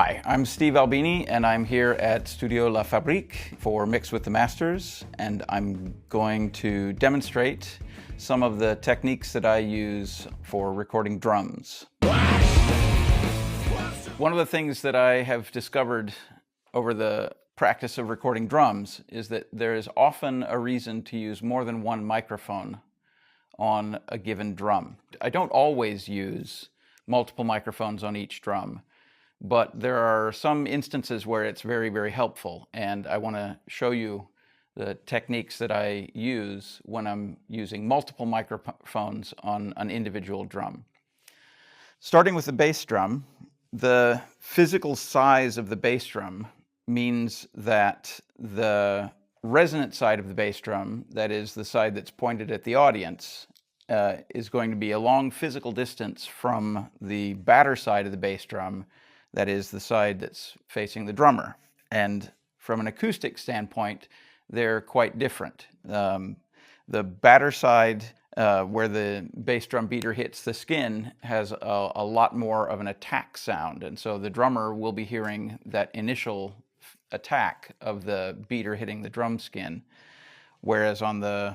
Hi, I'm Steve Albini, and I'm here at Studio La Fabrique for Mix with the Masters, and I'm going to demonstrate some of the techniques that I use for recording drums. One of the things that I have discovered over the practice of recording drums is that there is often a reason to use more than one microphone on a given drum. I don't always use multiple microphones on each drum, but there are some instances where it's very, very helpful, and I want to show you the techniques that I use when I'm using multiple microphones on an individual drum. Starting with the bass drum, the physical size of the bass drum means that the resonant side of the bass drum, that is the side that's pointed at the audience, is going to be a long physical distance from the batter side of the bass drum, that is the side that's facing the drummer. And from an acoustic standpoint, they're quite different. The batter side, where the bass drum beater hits the skin, has a lot more of an attack sound. And so the drummer will be hearing that initial attack of the beater hitting the drum skin. Whereas on the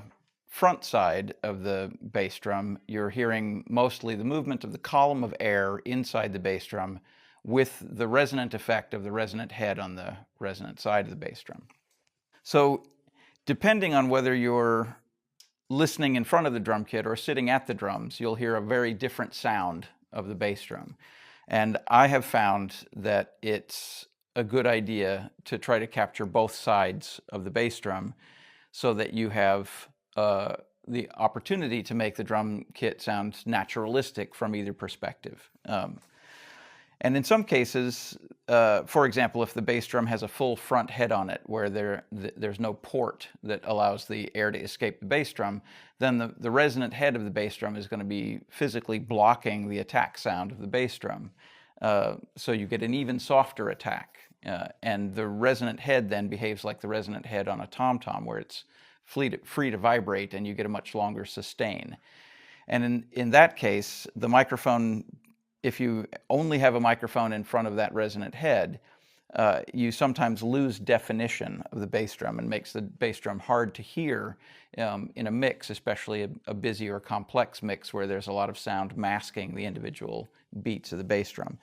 front side of the bass drum, you're hearing mostly the movement of the column of air inside the bass drum with the resonant effect of the resonant head on the resonant side of the bass drum. So depending on whether you're listening in front of the drum kit or sitting at the drums, you'll hear a very different sound of the bass drum. And I have found that it's a good idea to try to capture both sides of the bass drum so that you have the opportunity to make the drum kit sound naturalistic from either perspective. And in some cases, for example, if the bass drum has a full front head on it where there's no port that allows the air to escape the bass drum, then the resonant head of the bass drum is going to be physically blocking the attack sound of the bass drum. So you get an even softer attack. And the resonant head then behaves like the resonant head on a tom-tom, where it's free to vibrate and you get a much longer sustain. And in that case, the microphone, if you only have a microphone in front of that resonant head, you sometimes lose definition of the bass drum and makes the bass drum hard to hear in a mix, especially a busy or complex mix where there's a lot of sound masking the individual beats of the bass drum.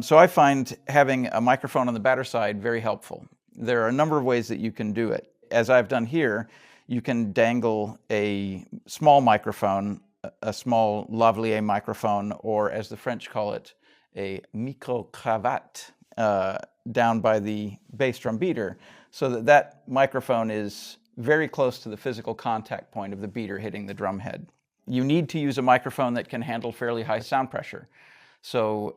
So I find having a microphone on the batter side very helpful. There are a number of ways that you can do it. As I've done here, you can dangle a small microphone, a small lavalier microphone, or as the French call it, a micro-cravate, down by the bass drum beater, so that microphone is very close to the physical contact point of the beater hitting the drum head. You need to use a microphone that can handle fairly high sound pressure. So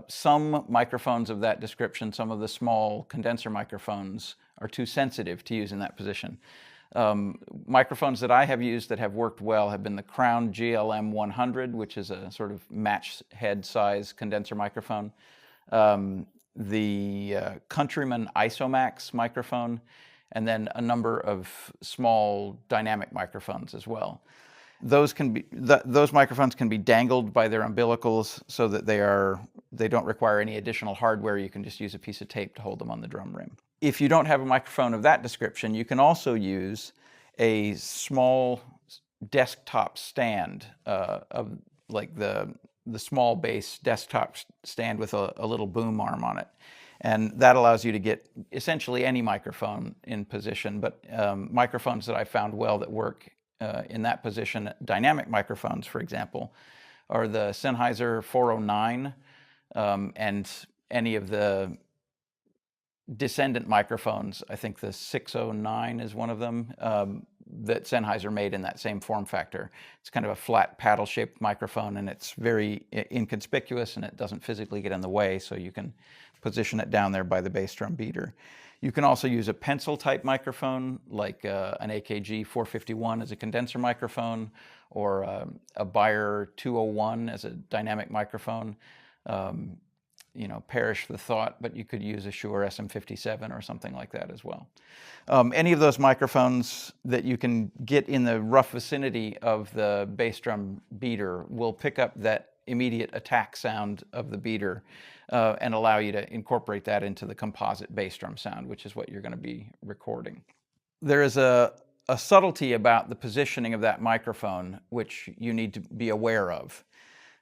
some microphones of that description, some of the small condenser microphones, are too sensitive to use in that position. Microphones that I have used that have worked well have been the Crown GLM 100, which is a sort of match head size condenser microphone, the Countryman Isomax microphone, and then a number of small dynamic microphones as well. Those microphones can be dangled by their umbilicals so that they don't require any additional hardware. You can just use a piece of tape to hold them on the drum rim. If you don't have a microphone of that description, you can also use a small desktop stand of like the small bass desktop stand with a little boom arm on it. And that allows you to get essentially any microphone in position, but microphones that I found well that work in that position, dynamic microphones, for example, are the Sennheiser 409 and any of the descendant microphones. I think the 609 is one of them that Sennheiser made in that same form factor. It's kind of a flat paddle-shaped microphone, and it's very inconspicuous, and it doesn't physically get in the way, so you can position it down there by the bass drum beater. You can also use a pencil-type microphone, like an AKG 451 as a condenser microphone, or a Beyer 201 as a dynamic microphone. You know, perish the thought, but you could use a Shure SM57 or something like that as well. Any of those microphones that you can get in the rough vicinity of the bass drum beater will pick up that immediate attack sound of the beater and allow you to incorporate that into the composite bass drum sound, which is what you're going to be recording. There is a subtlety about the positioning of that microphone which you need to be aware of.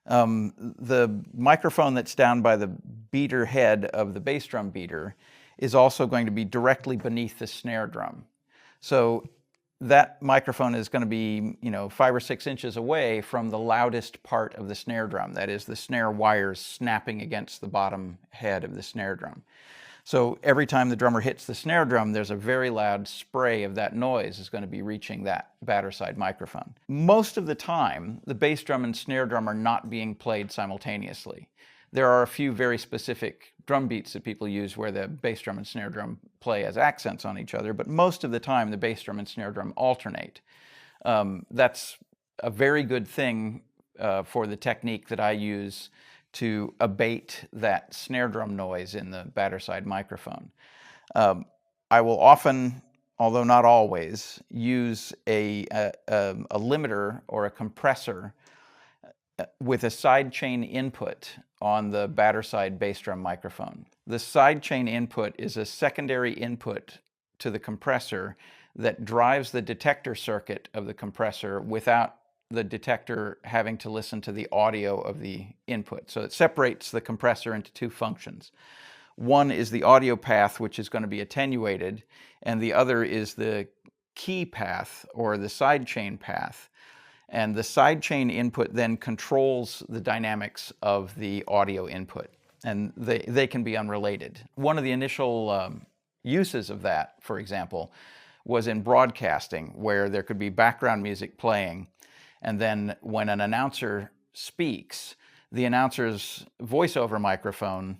The microphone that's down by the beater head of the bass drum beater is also going to be directly beneath the snare drum. So that microphone is going to be, 5 or 6 inches away from the loudest part of the snare drum. That is the snare wires snapping against the bottom head of the snare drum. So every time the drummer hits the snare drum, there's a very loud spray of that noise is going to be reaching that batter side microphone. Most of the time, the bass drum and snare drum are not being played simultaneously. There are a few very specific drum beats that people use where the bass drum and snare drum play as accents on each other, but most of the time the bass drum and snare drum alternate. That's a very good thing for the technique that I use to abate that snare drum noise in the batter side microphone. I will often, although not always, use a limiter or a compressor with a sidechain input on the batter side bass drum microphone. The sidechain input is a secondary input to the compressor that drives the detector circuit of the compressor without the detector having to listen to the audio of the input. So it separates the compressor into two functions. One is the audio path, which is going to be attenuated, and the other is the key path or the sidechain path. And the sidechain input then controls the dynamics of the audio input, and they can be unrelated. One of the initial uses of that, for example, was in broadcasting, where there could be background music playing, and then when an announcer speaks, the announcer's voiceover microphone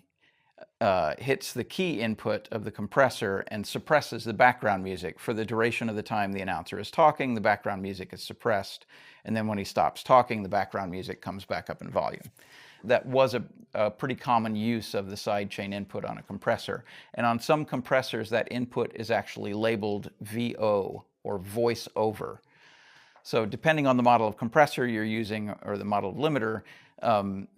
hits the key input of the compressor and suppresses the background music. For the duration of the time the announcer is talking, the background music is suppressed, and then when he stops talking, the background music comes back up in volume. That was a pretty common use of the sidechain input on a compressor. And on some compressors, that input is actually labeled VO, or voice over. So depending on the model of compressor you're using or the model of limiter,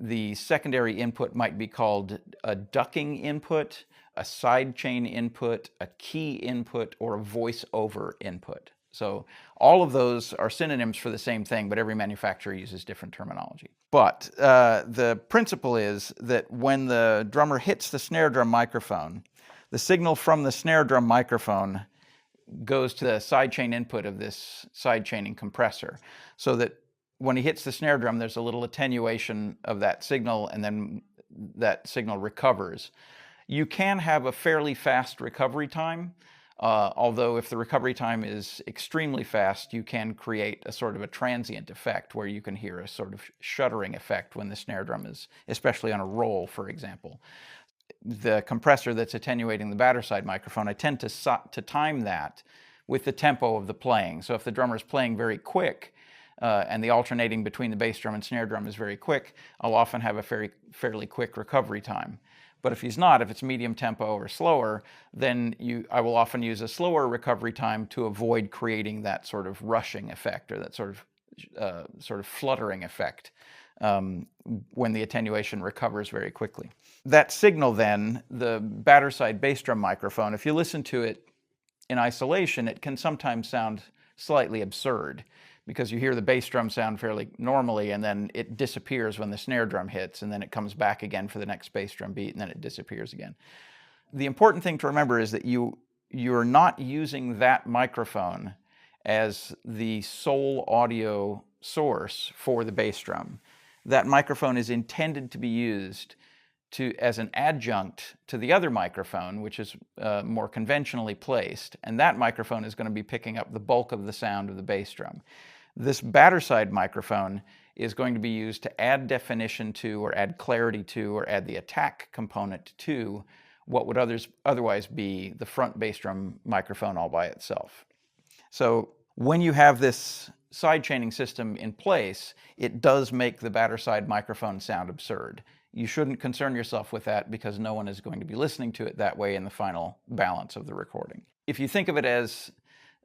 the secondary input might be called a ducking input, a sidechain input, a key input, or a voice over input. So all of those are synonyms for the same thing, but every manufacturer uses different terminology. But the principle is that when the drummer hits the snare drum microphone, the signal from the snare drum microphone goes to the sidechain input of this sidechaining compressor, so that when he hits the snare drum, there's a little attenuation of that signal, and then that signal recovers. You can have a fairly fast recovery time, although if the recovery time is extremely fast, you can create a sort of a transient effect where you can hear a sort of shuddering effect when the snare drum is, especially on a roll, for example. The compressor that's attenuating the batter side microphone, I tend to time that with the tempo of the playing. So if the drummer is playing very quick and the alternating between the bass drum and snare drum is very quick, I'll often have a fairly quick recovery time. But if he's not, if it's medium tempo or slower, then I will often use a slower recovery time to avoid creating that sort of rushing effect or that sort of fluttering effect when the attenuation recovers very quickly. That signal then, the batter side bass drum microphone, if you listen to it in isolation, it can sometimes sound slightly absurd because you hear the bass drum sound fairly normally and then it disappears when the snare drum hits, and then it comes back again for the next bass drum beat, and then it disappears again. The important thing to remember is that you're not using that microphone as the sole audio source for the bass drum. That microphone is intended to be used as an adjunct to the other microphone, which is more conventionally placed, and that microphone is going to be picking up the bulk of the sound of the bass drum. This batter side microphone is going to be used to add definition to, or add clarity to, or add the attack component to what would otherwise be the front bass drum microphone all by itself. So when you have this sidechaining system in place, it does make the batter side microphone sound absurd. You shouldn't concern yourself with that because no one is going to be listening to it that way in the final balance of the recording. If you think of it as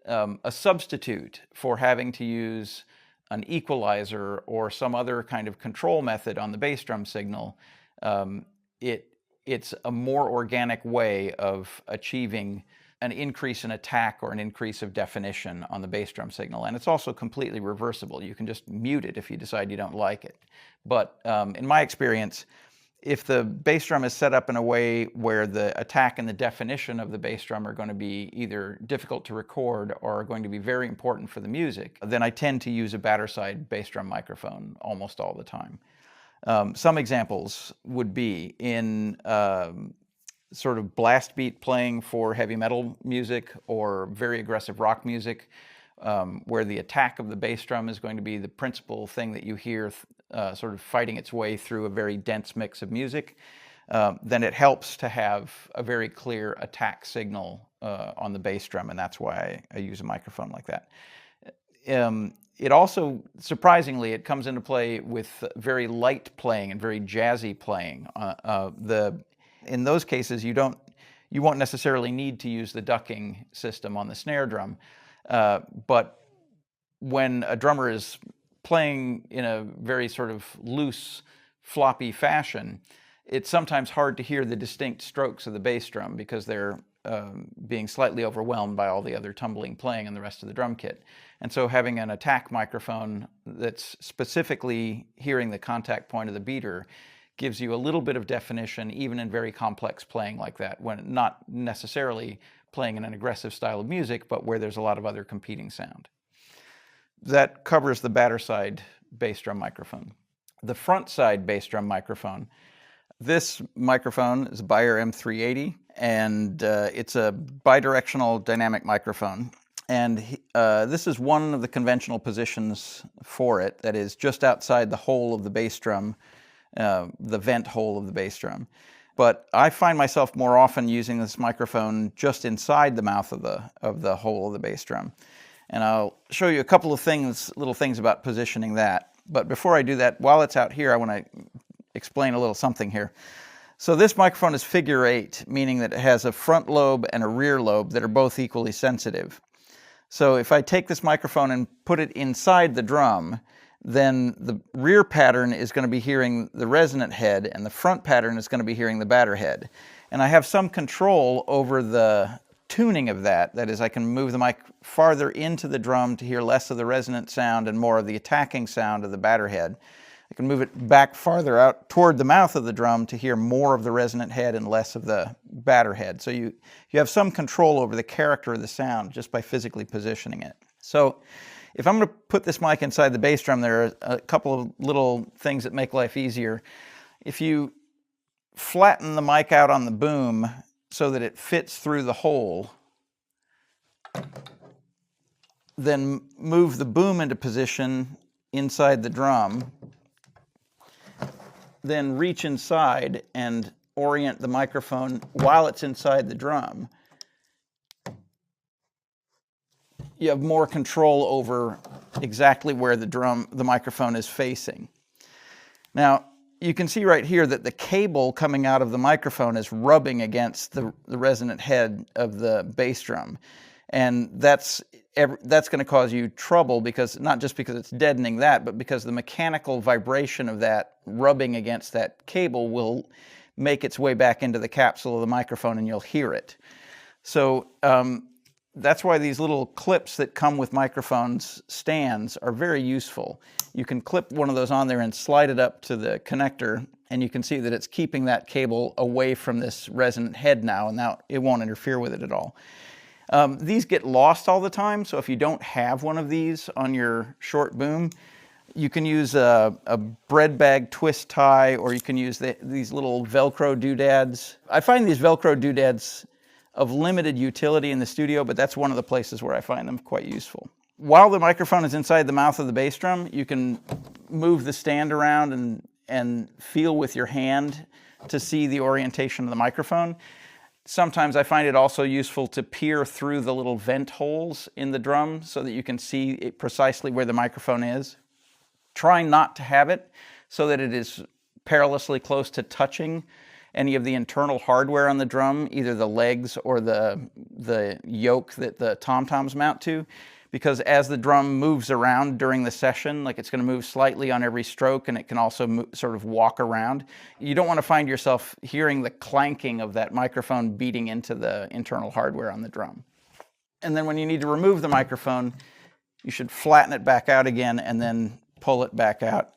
a substitute for having to use an equalizer or some other kind of control method on the bass drum signal, it's a more organic way of achieving an increase in attack or an increase of definition on the bass drum signal. And it's also completely reversible. You can just mute it if you decide you don't like it. But in my experience, if the bass drum is set up in a way where the attack and the definition of the bass drum are going to be either difficult to record or are going to be very important for the music, then I tend to use a batter side bass drum microphone almost all the time. Some examples would be in sort of blast beat playing for heavy metal music or very aggressive rock music, where the attack of the bass drum is going to be the principal thing that you hear sort of fighting its way through a very dense mix of music. Then it helps to have a very clear attack signal on the bass drum, and that's why I use a microphone like that. It also, surprisingly, it comes into play with very light playing and very jazzy playing. In those cases, you won't necessarily need to use the ducking system on the snare drum, but when a drummer is playing in a very sort of loose, floppy fashion, it's sometimes hard to hear the distinct strokes of the bass drum because they're being slightly overwhelmed by all the other tumbling playing in the rest of the drum kit. And so having an attack microphone that's specifically hearing the contact point of the beater gives you a little bit of definition even in very complex playing like that, when not necessarily playing in an aggressive style of music, but where there's a lot of other competing sound. That covers the batter side bass drum microphone. The front side bass drum microphone. This microphone is a Beyer M380, and it's a bidirectional dynamic microphone. And this is one of the conventional positions for it, that is just outside the hole of the bass drum, the vent hole of the bass drum. But I find myself more often using this microphone just inside the mouth of the hole of the bass drum. And I'll show you a couple of little things about positioning that. But before I do that, while it's out here, I want to explain a little something here. So this microphone is figure 8, meaning that it has a front lobe and a rear lobe that are both equally sensitive. So if I take this microphone and put it inside the drum, then the rear pattern is going to be hearing the resonant head, and the front pattern is going to be hearing the batter head. And I have some control over the tuning of that. That is, I can move the mic farther into the drum to hear less of the resonant sound and more of the attacking sound of the batter head. I can move it back farther out toward the mouth of the drum to hear more of the resonant head and less of the batter head. So you have some control over the character of the sound just by physically positioning it. So if I'm going to put this mic inside the bass drum, there are a couple of little things that make life easier. If you flatten the mic out on the boom so that it fits through the hole, then move the boom into position inside the drum, then reach inside and orient the microphone while it's inside the drum, you have more control over exactly where the microphone is facing. Now, you can see right here that the cable coming out of the microphone is rubbing against the resonant head of the bass drum. And that's going to cause you trouble, because not just because it's deadening that, but because the mechanical vibration of that rubbing against that cable will make its way back into the capsule of the microphone and you'll hear it. So that's why these little clips that come with microphones stands are very useful. You can clip one of those on there and slide it up to the connector, and you can see that it's keeping that cable away from this resonant head now, and now it won't interfere with it at all. These get lost all the time, so if you don't have one of these on your short boom, you can use a bread bag twist tie, or you can use these little Velcro doodads. I find these Velcro doodads of limited utility in the studio, but that's one of the places where I find them quite useful. While the microphone is inside the mouth of the bass drum, you can move the stand around and feel with your hand to see the orientation of the microphone. Sometimes I find it also useful to peer through the little vent holes in the drum so that you can see precisely where the microphone is. Try not to have it so that it is perilously close to touching any of the internal hardware on the drum, either the legs or the yoke that the tom-toms mount to, because as the drum moves around during the session, like it's going to move slightly on every stroke, and it can also sort of walk around. You don't want to find yourself hearing the clanking of that microphone beating into the internal hardware on the drum. And then when you need to remove the microphone, you should flatten it back out again and then pull it back out.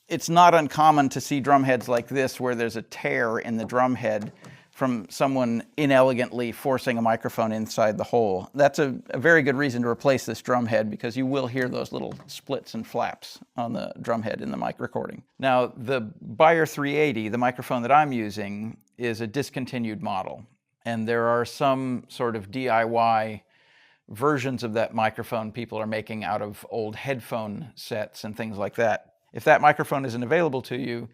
It's not uncommon to see drum heads like this where there's a tear in the drum head from someone inelegantly forcing a microphone inside the hole. That's a very good reason to replace this drum head, because you will hear those little splits and flaps on the drum head in the mic recording. Now, the Beyer 380, the microphone that I'm using, is a discontinued model. And there are some sort of DIY versions of that microphone people are making out of old headphone sets and things like that. If that microphone isn't available to you,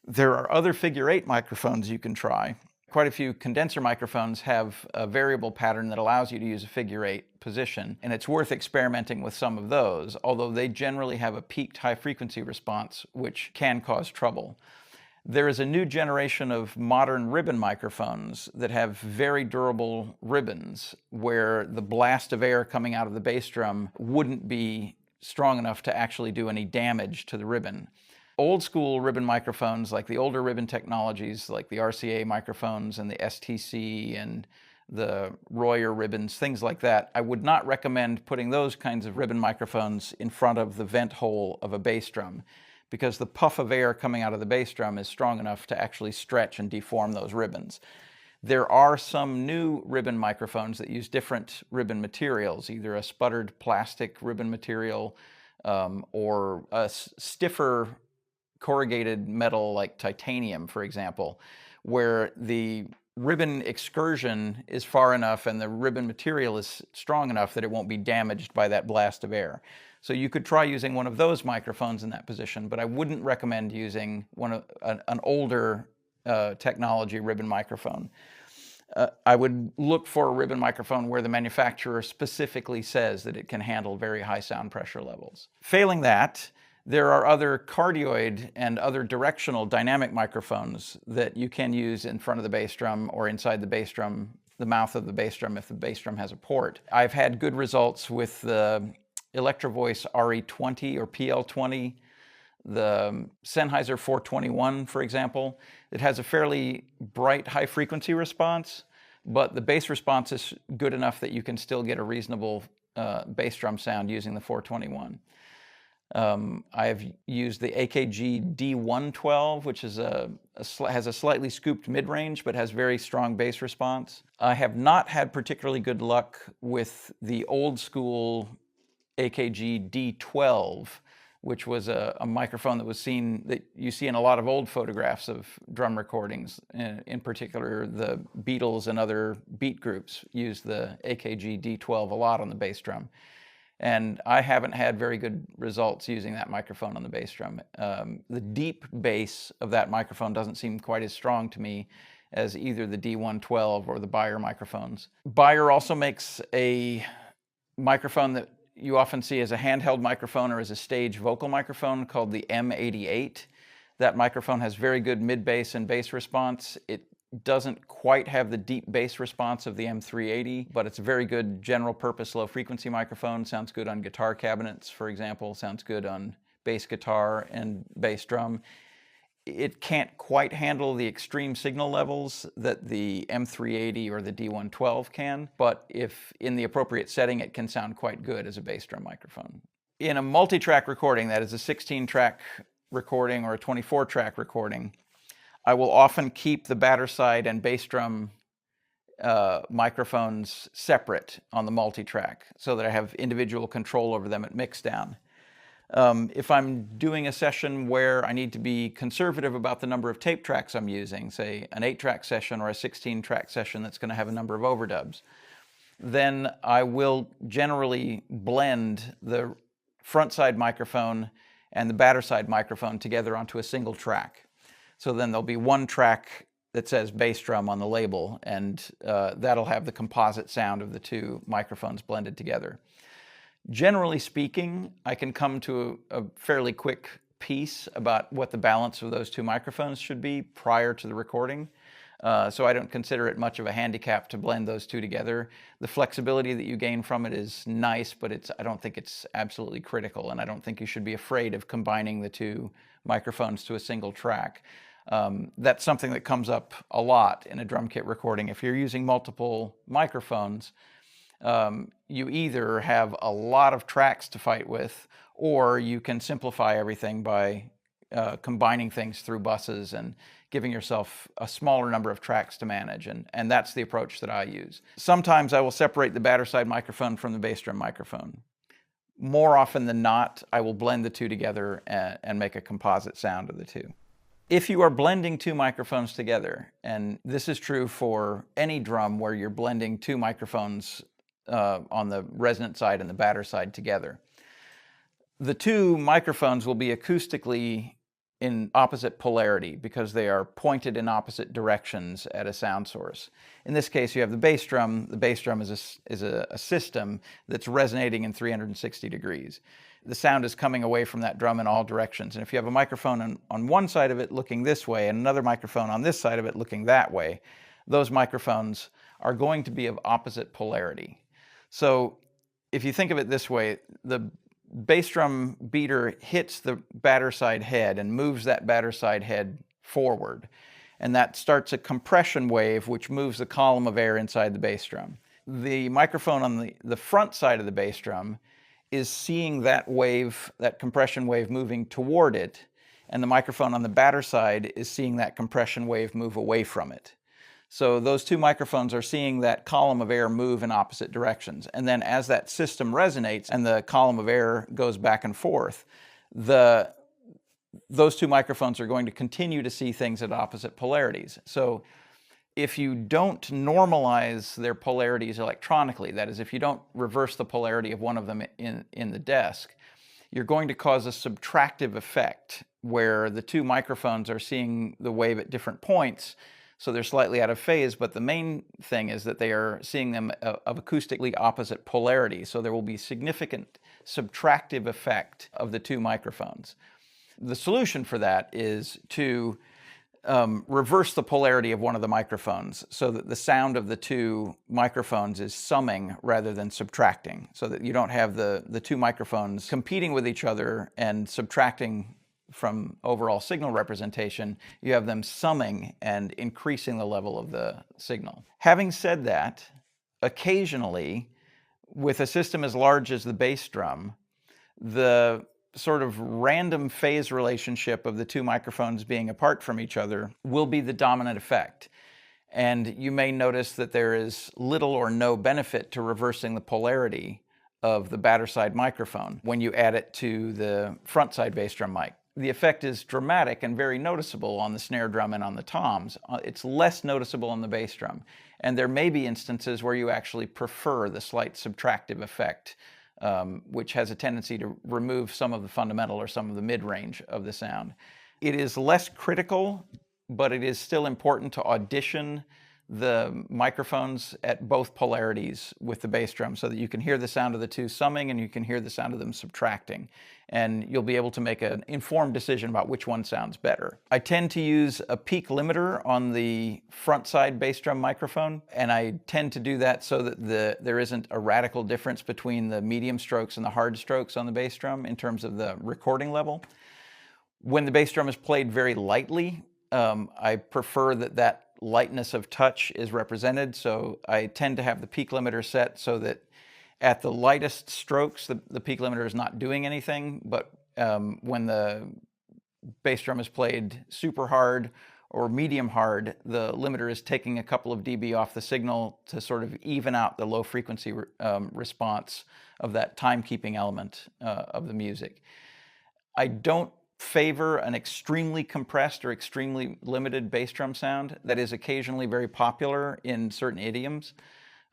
there are other figure 8 microphones you can try. Quite a few condenser microphones have a variable pattern that allows you to use a figure 8 position, and it's worth experimenting with some of those, although they generally have a peaked high frequency response, which can cause trouble. There is a new generation of modern ribbon microphones that have very durable ribbons, where the blast of air coming out of the bass drum wouldn't be strong enough to actually do any damage to the ribbon. Old school ribbon microphones, like the older ribbon technologies, like the RCA microphones and the STC and the Royer ribbons, things like that, I would not recommend putting those kinds of ribbon microphones in front of the vent hole of a bass drum, because the puff of air coming out of the bass drum is strong enough to actually stretch and deform those ribbons. There are some new ribbon microphones that use different ribbon materials, either a sputtered plastic ribbon material or a stiffer corrugated metal like titanium, for example, where the ribbon excursion is far enough and the ribbon material is strong enough that it won't be damaged by that blast of air. So you could try using one of those microphones in that position, but I wouldn't recommend using an older technology ribbon microphone. I would look for a ribbon microphone where the manufacturer specifically says that it can handle very high sound pressure levels. Failing that, there are other cardioid and other directional dynamic microphones that you can use in front of the bass drum or inside the bass drum, the mouth of the bass drum, if the bass drum has a port. I've had good results with the Electro-Voice RE20 or PL20, the Sennheiser 421, for example. It has a fairly bright high frequency response, but the bass response is good enough that you can still get a reasonable bass drum sound using the 421. I've used the AKG D112, which is has a slightly scooped mid-range, but has very strong bass response. I have not had particularly good luck with the old school AKG D12, which was a microphone that you see in a lot of old photographs of drum recordings. In particular, the Beatles and other beat groups use the AKG D12 a lot on the bass drum. And I haven't had very good results using that microphone on the bass drum. The deep bass of that microphone doesn't seem quite as strong to me as either the D112 or the Beyer microphones. Beyer also makes a microphone that you often see as a handheld microphone or as a stage vocal microphone called the M88. That microphone has very good mid-bass and bass response. It doesn't quite have the deep bass response of the M380, but it's a very good general purpose low frequency microphone. Sounds good on guitar cabinets, for example. Sounds good on bass guitar and bass drum. It can't quite handle the extreme signal levels that the M380 or the D112 can, but if in the appropriate setting, it can sound quite good as a bass drum microphone. In a multi-track recording, that is a 16-track recording or a 24-track recording, I will often keep the batter side and bass drum microphones separate on the multi-track so that I have individual control over them at mixdown. If I'm doing a session where I need to be conservative about the number of tape tracks I'm using, say an 8-track session or a 16-track session that's going to have a number of overdubs, then I will generally blend the front side microphone and the batter side microphone together onto a single track. So then there'll be one track that says bass drum on the label, and that'll have the composite sound of the two microphones blended together. Generally speaking, I can come to a fairly quick piece about what the balance of those two microphones should be prior to the recording. So I don't consider it much of a handicap to blend those two together. The flexibility that you gain from it is nice, but I don't think it's absolutely critical, and I don't think you should be afraid of combining the two microphones to a single track. That's something that comes up a lot in a drum kit recording. If you're using multiple microphones, you either have a lot of tracks to fight with, or you can simplify everything by combining things through buses and giving yourself a smaller number of tracks to manage, and that's the approach that I use. Sometimes I will separate the batter side microphone from the bass drum microphone. More often than not, I will blend the two together and make a composite sound of the two. If you are blending two microphones together, and this is true for any drum where you're blending two microphones on the resonant side and the batter side together, the two microphones will be acoustically in opposite polarity because they are pointed in opposite directions at a sound source. In this case, you have the bass drum. The bass drum is a system that's resonating in 360 degrees. The sound is coming away from that drum in all directions. And if you have a microphone on one side of it looking this way and another microphone on this side of it looking that way, those microphones are going to be of opposite polarity. So if you think of it this way, the bass drum beater hits the batter side head and moves that batter side head forward. And that starts a compression wave which moves the column of air inside the bass drum. The microphone on the front side of the bass drum is seeing that wave, that compression wave moving toward it, and the microphone on the batter side is seeing that compression wave move away from it. So those two microphones are seeing that column of air move in opposite directions. And then as that system resonates and the column of air goes back and forth, those two microphones are going to continue to see things at opposite polarities. So if you don't normalize their polarities electronically, that is, if you don't reverse the polarity of one of them in the desk, you're going to cause a subtractive effect where the two microphones are seeing the wave at different points. So they're slightly out of phase, but the main thing is that they are seeing them of acoustically opposite polarity. So there will be significant subtractive effect of the two microphones. The solution for that is to reverse the polarity of one of the microphones so that the sound of the two microphones is summing rather than subtracting, so that you don't have the two microphones competing with each other and subtracting from overall signal representation. You have them summing and increasing the level of the signal. Having said that, occasionally, with a system as large as the bass drum, the sort of random phase relationship of the two microphones being apart from each other will be the dominant effect. And you may notice that there is little or no benefit to reversing the polarity of the batter side microphone when you add it to the front side bass drum mic. The effect is dramatic and very noticeable on the snare drum and on the toms. It's less noticeable on the bass drum. And there may be instances where you actually prefer the slight subtractive effect, which has a tendency to remove some of the fundamental or some of the mid-range of the sound. It is less critical, but it is still important to audition the microphones at both polarities with the bass drum so that you can hear the sound of the two summing and you can hear the sound of them subtracting. And you'll be able to make an informed decision about which one sounds better. I tend to use a peak limiter on the front side bass drum microphone, and I tend to do that so that there isn't a radical difference between the medium strokes and the hard strokes on the bass drum in terms of the recording level. When the bass drum is played very lightly, I prefer that lightness of touch is represented, so I tend to have the peak limiter set so that at the lightest strokes, the peak limiter is not doing anything, but when the bass drum is played super hard or medium hard, the limiter is taking a couple of dB off the signal to sort of even out the low frequency response of that timekeeping element of the music. I don't favor an extremely compressed or extremely limited bass drum sound. That is occasionally very popular in certain idioms.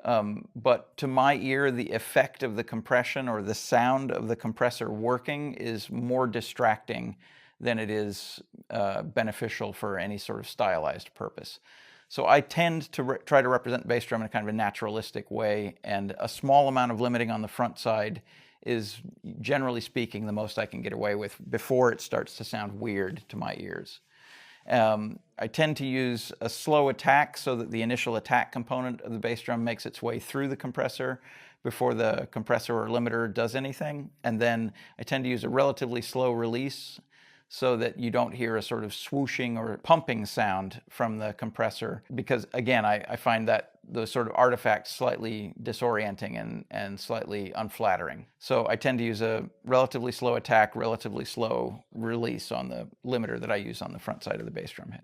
But to my ear, the effect of the compression or the sound of the compressor working is more distracting than it is beneficial for any sort of stylized purpose. So I tend to try to represent bass drum in a kind of a naturalistic way, and a small amount of limiting on the front side is, generally speaking, the most I can get away with before it starts to sound weird to my ears. I tend to use a slow attack so that the initial attack component of the bass drum makes its way through the compressor before the compressor or limiter does anything. And then I tend to use a relatively slow release so that you don't hear a sort of swooshing or pumping sound from the compressor, because again, I find that those sort of artifacts slightly disorienting and slightly unflattering. So I tend to use a relatively slow attack, relatively slow release on the limiter that I use on the front side of the bass drum head.